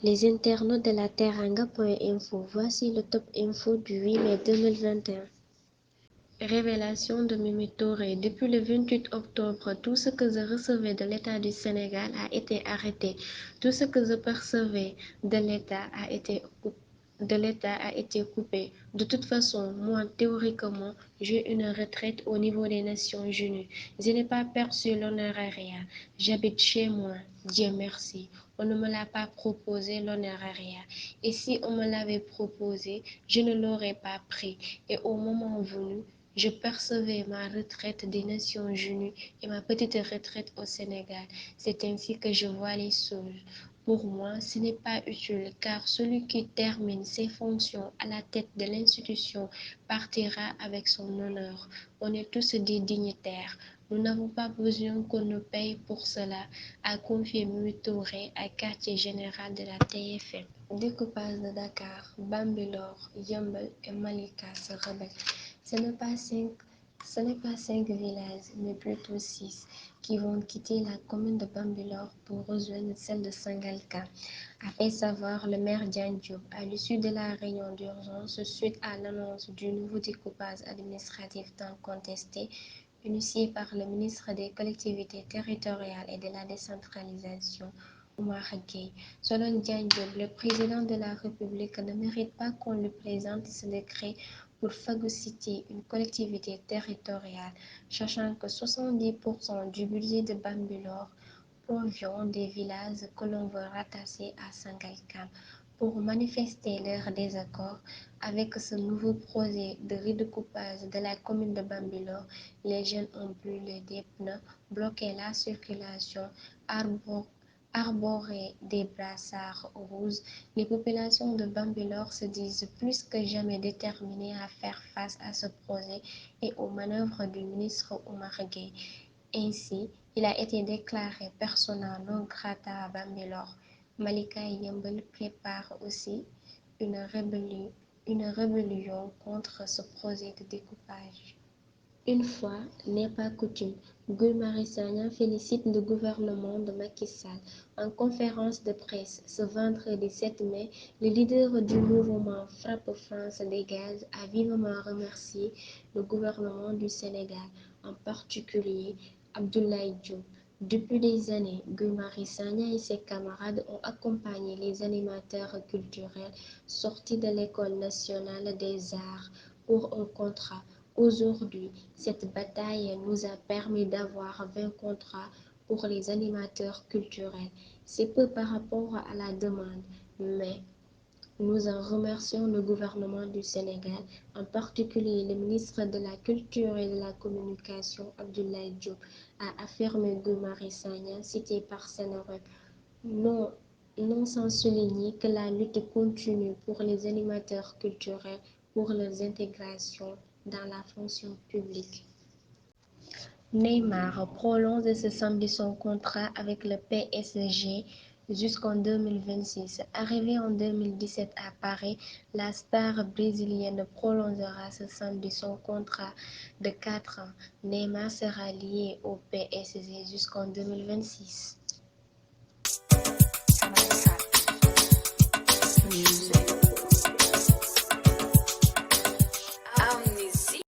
Les internautes de la Teranga.info, voici le top info du 8 mai 2021. Révélation de Mimi Touré. Depuis le 28 octobre, tout ce que je recevais de l'État du Sénégal a été arrêté. Tout ce que je percevais de l'État a été coupé. De toute façon, moi, théoriquement, j'ai une retraite au niveau des Nations Unies. Je n'ai pas perçu l'honorariat. J'habite chez moi, Dieu merci. On ne me l'a pas proposé, l'honorariat. Et si on me l'avait proposé, je ne l'aurais pas pris. Et au moment venu, je percevais ma retraite des Nations Unies et ma petite retraite au Sénégal. C'est ainsi que je vois les choses. Pour moi, ce n'est pas utile car celui qui termine ses fonctions à la tête de l'institution partira avec son honneur. On est tous des dignitaires. Nous n'avons pas besoin qu'on nous paye pour cela, a confié Mimi Touré à quartier général de la TFM. Découpage de Dakar, Bambilor, Yeumbeul et Malika se rebellent. Ce n'est pas cinq villages, mais plutôt 6 qui vont quitter la commune de Bambilor pour rejoindre celle de Sangalkam, a fait savoir le maire Diagne Diop à l'issue de la réunion d'urgence suite à l'annonce du nouveau découpage administratif tant contesté, initié par le ministre des Collectivités territoriales et de la décentralisation, Oumar Gueye. Selon Diagne Diop, le président de la République ne mérite pas qu'on lui présente ce décret pour phagocyter une collectivité territoriale, sachant que 70% du budget de Bambilor provient des villages que l'on veut rattacher à Sangalkam. Pour manifester leur désaccord avec ce nouveau projet de redécoupage de la commune de Bambilor, les jeunes ont brûlé des pneus, bloqué la circulation, arboré des brassards rouges. Les populations de Bambilor se disent plus que jamais déterminées à faire face à ce projet et aux manœuvres du ministre Oumar Gueye. Ainsi, il a été déclaré persona non grata à Bambilor. Malika et Yeumbeul préparent aussi une rébellion contre ce projet de découpage. Une fois n'est pas coutume, Guy Marius Sagna félicite le gouvernement de Macky Sall. En conférence de presse ce vendredi 7 mai, le leader du mouvement Frappe France Dégage a vivement remercié le gouvernement du Sénégal, en particulier Abdoulaye Diop. Depuis des années, Guy Marius Sagna et ses camarades ont accompagné les animateurs culturels sortis de l'École nationale des arts pour un contrat. Aujourd'hui, cette bataille nous a permis d'avoir 20 contrats pour les animateurs culturels. C'est peu par rapport à la demande, mais nous en remercions le gouvernement du Sénégal, en particulier le ministre de la Culture et de la Communication, Abdoulaye Diop, a affirmé Guy Marius Sagna, cité par Seneweb. Non sans souligner que la lutte continue pour les animateurs culturels, pour leur intégration dans la fonction publique. Neymar prolonge ce samedi son contrat avec le PSG jusqu'en 2026. Arrivé en 2017 à Paris, la star brésilienne prolongera ce samedi son contrat de 4 ans. Neymar sera lié au PSG jusqu'en 2026.